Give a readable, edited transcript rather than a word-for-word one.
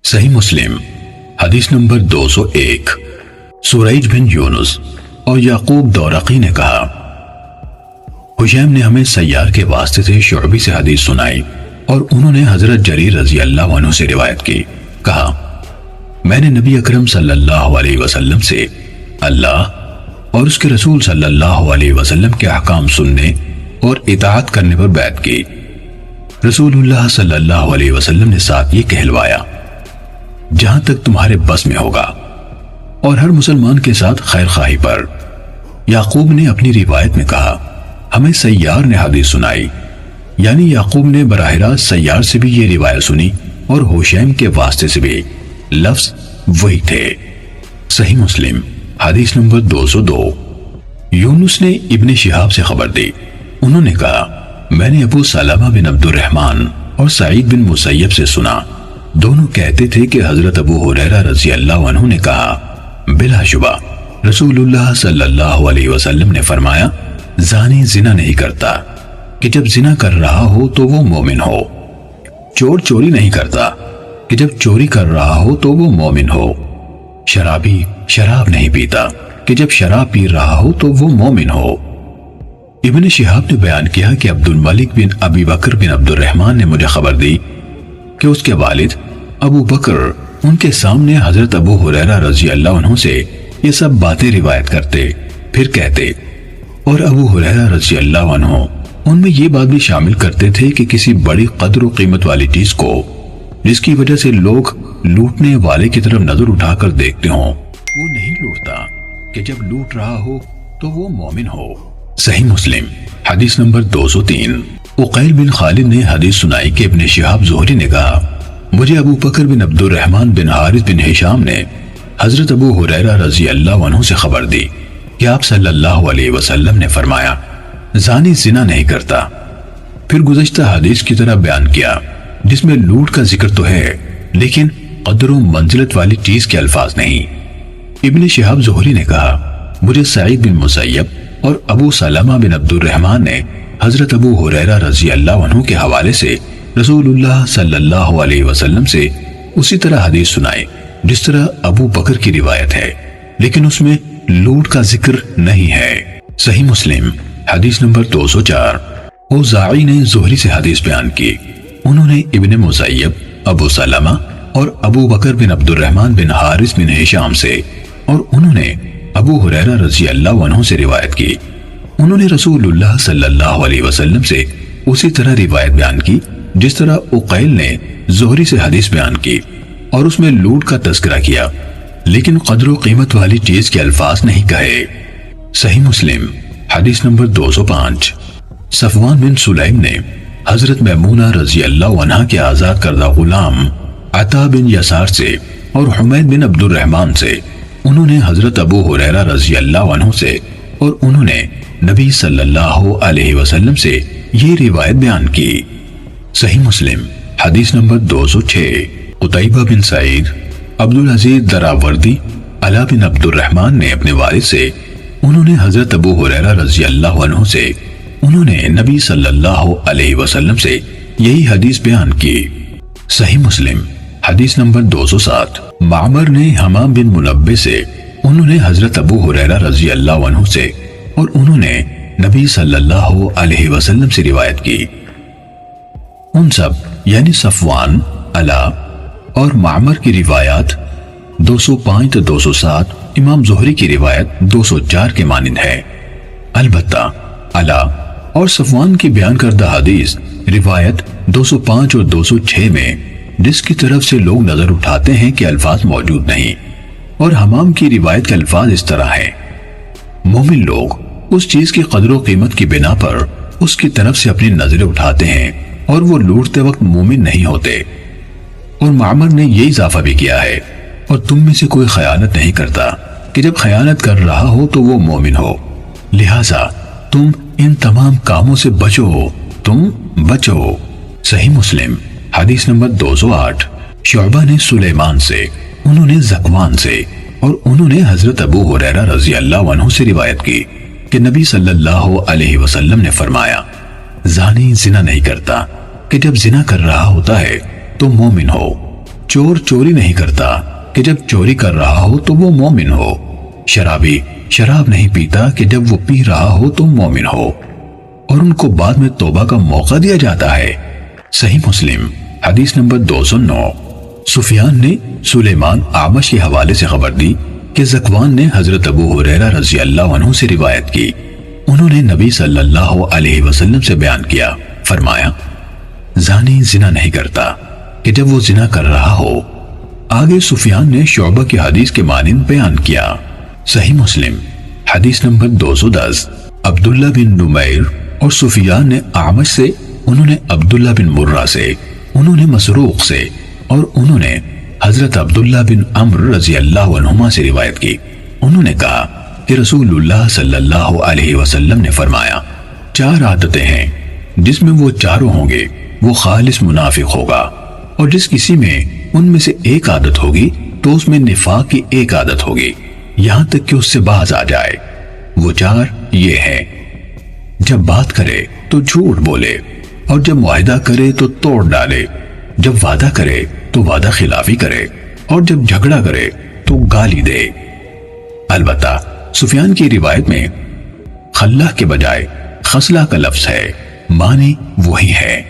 صحیح مسلم حدیث نمبر 201۔ سریج بن یونس اور یعقوب دورقی نے کہا، حشیم نے ہمیں سیار کے واسطے سے شعبی سے حدیث سنائی اور انہوں نے حضرت جریر رضی اللہ عنہ سے روایت کی۔ کہا، میں نے نبی اکرم صلی اللہ علیہ وسلم سے اللہ اور اس کے رسول صلی اللہ علیہ وسلم کے احکام سننے اور اطاعت کرنے پر بیعت کی۔ رسول اللہ صلی اللہ علیہ وسلم نے ساتھ یہ کہلوایا، جہاں تک تمہارے بس میں ہوگا، اور ہر مسلمان کے ساتھ خیر خواہی پر۔ یعقوب نے اپنی روایت میں کہا، ہمیں سیار نے حدیث سنائی، یعنی یعقوب نے براہ راست سیار سے بھی یہ روایت سنی اور حشیم کے واسطے سے بھی، لفظ وہی تھے۔ صحیح مسلم حدیث نمبر 202۔ یونس نے ابن شہاب سے خبر دی، انہوں نے کہا، میں نے ابو سلمہ بن عبد الرحمن اور سعید بن مسیب سے سنا، دونوں کہتے تھے کہ حضرت ابو ہریرہ رضی اللہ عنہ نے کہا، بلا شبہ رسول اللہ صلی اللہ علیہ وسلم نے فرمایا، زانی زنا نہیں کرتا کہ جب زنا کر رہا ہو تو وہ مومن ہو، چور چوری نہیں کرتا کہ جب چوری کر رہا ہو تو وہ مومن ہو، شرابی شراب نہیں پیتا کہ جب شراب پی رہا ہو تو وہ مومن ہو۔ ابن شہاب نے بیان کیا کہ عبد الملک بن ابی بکر بن عبد الرحمن نے مجھے خبر دی کہ اس کے والد ابو بکر ان کے سامنے حضرت ابو ہریرہ رضی اللہ عنہ سے یہ سب باتیں روایت کرتے، پھر کہتے، اور ابو ہریرہ رضی اللہ عنہ ان میں یہ بات بھی شامل کرتے تھے کہ کسی بڑی قدر و قیمت والی چیز کو جس کی وجہ سے لوگ لوٹنے والے کی طرف نظر اٹھا کر دیکھتے ہوں، وہ نہیں لوٹتا کہ جب لوٹ رہا ہو تو وہ مومن ہو۔ صحیح مسلم حدیث نمبر 203۔ عقیل بن خالد نے حدیث سنائی کہ ابن شہاب زہری نے کہا، مجھے ابو بکر بن عبد الرحمن بن حارث بن ہشام نے حضرت ابو ہریرہ رضی اللہ عنہ سے خبر دی کہ آپ صلی اللہ علیہ وسلم نے فرمایا، زانی زنا نہیں کرتا، پھر گزشتہ حدیث کی طرح بیان کیا جس میں لوٹ کا ذکر تو ہے لیکن قدر و منزلت والی چیز کے الفاظ نہیں۔ ابن شہاب زہری نے کہا، مجھے سعید بن مسیب اور ابو سلمہ بن عبد الرحمن نے حضرت ابو ہریرہ رضی اللہ عنہ کے حوالے سے رسول اللہ صلی اللہ علیہ وسلم سے اسی طرح حدیث سنائے جس طرح ابو بکر کی روایت ہے، لیکن اس میں لوٹ کا ذکر نہیں ہے۔ صحیح مسلم حدیث نمبر 204۔ اوزاعی نے زہری سے حدیث بیان کی، انہوں نے ابن مسیب، ابو سلمہ اور ابو بکر بن عبد الرحمن بن حارث بن ہشام سے، اور انہوں نے ابو ہریرہ رضی اللہ عنہ سے روایت کی، انہوں نے رسول اللہ صلی اللہ علیہ وسلم سے اسی طرح روایت بیان کی جس طرح عقیل نے زہری سے حدیث بیان کی، اور اس میں لوٹ کا تذکرہ کیا لیکن قدر و قیمت والی چیز کے الفاظ نہیں کہے۔ صحیح مسلم حدیث نمبر 205۔ صفوان بن سلیم نے حضرت میمونہ رضی اللہ عنہ کے آزاد کردہ غلام عطا بن یسار سے اور حمید بن عبد الرحمن سے، انہوں نے حضرت ابو ہریرہ رضی اللہ عنہ سے اور انہوں نے نبی صلی اللہ علیہ وسلم سے یہ روایت بیان کی۔ صحیح مسلم حدیث نمبر 206۔ قتیبہ بن سعید، عبدالعزیز دراوردی، علا بن عبد الرحمن نے اپنے والد سے، انہوں نے حضرت ابو ہریرہ رضی اللہ عنہ سے، انہوں نے نبی صلی اللہ علیہ وسلم سے یہی حدیث بیان کی۔ صحیح مسلم حدیث نمبر 207۔ معمر نے حمام بن منبہ سے، انہوں نے حضرت ابو ہریرہ رضی اللہ عنہ سے اور انہوں نے نبی صلی اللہ علیہ وسلم سے روایت کی۔ ان سب یعنی صفوان، علا اور معمر کی روایات 205 تو 207 امام زہری کی روایت 204 کے مانند ہے۔ البتہ علا اور صفوان کی بیان کردہ حدیث روایت 205 اور 206 میں جس کی طرف سے لوگ نظر اٹھاتے ہیں کہ الفاظ موجود نہیں، اور حمام کی روایت کے الفاظ اس طرح ہیں، مومن لوگ اس چیز کی قدر و قیمت کی بنا پر اس کی طرف سے اپنی نظریں اٹھاتے ہیں اور وہ لوٹتے وقت مومن نہیں ہوتے۔ اور معمر نے یہ اضافہ بھی کیا ہے، اور تم میں سے کوئی خیانت نہیں کرتا کہ جب خیانت کر رہا ہو تو وہ مومن ہو، لہٰذا تم ان تمام کاموں سے بچو، تم بچو۔ صحیح مسلم حدیث نمبر 208۔ شعبہ نے سلیمان سے، انہوں نے زکوان سے اور انہوں نے حضرت ابو ہریرہ رضی اللہ عنہ سے روایت کی کہ نبی صلی اللہ علیہ وسلم نے فرمایا، زانی زنا نہیں کرتا کہ جب زنا کر رہا ہوتا ہے تو مومن ہو، چور چوری نہیں کرتا کہ جب چوری کر رہا ہو تو وہ مومن ہو، شرابی شراب نہیں پیتا کہ جب وہ پی رہا ہو تو مومن ہو، اور ان کو بعد میں توبہ کا موقع دیا جاتا ہے۔ صحیح مسلم حدیث نمبر 209۔ سفیان نے سلیمان اعمش کے حوالے سے خبر دی کہ ذکوان نے حضرت ابو ہریرہ رضی اللہ عنہ سے روایت کی، انہوں نے نبی صلی اللہ علیہ وسلم سے بیان کیا، فرمایا زانی زنا نہیں کرتا کہ جب وہ زنا کر رہا ہو۔ آگے سفیان نے شعبہ کی حدیث کے مانند بیان کیا۔ صحیح مسلم حدیث نمبر 210۔ عبداللہ بن نمیر اور سفیان نے اعمش سے، انہوں نے عبداللہ بن مرہ سے، انہوں نے مسروق سے، اور انہوں نے حضرت عبداللہ بن عمرو رضی اللہ عنہما سے روایت کی، انہوں نے کہا کہ رسول اللہ صلی اللہ علیہ وسلم نے فرمایا 4 عادتیں ہیں، جس میں وہ چاروں ہوں گے وہ خالص منافق ہوگا، اور جس کسی میں ان میں سے ایک عادت ہوگی تو اس میں نفاق کی ایک عادت ہوگی، یہاں تک کہ اس سے باز آ جائے۔ وہ 4 یہ ہیں، جب بات کرے تو جھوٹ بولے، اور جب معاہدہ کرے تو توڑ ڈالے، جب وعدہ کرے تو وعدہ خلافی کرے، اور جب جھگڑا کرے تو گالی دے۔ البتہ سفیان کی روایت میں خلہ کے بجائے خصلہ کا لفظ ہے، معنی وہی ہے۔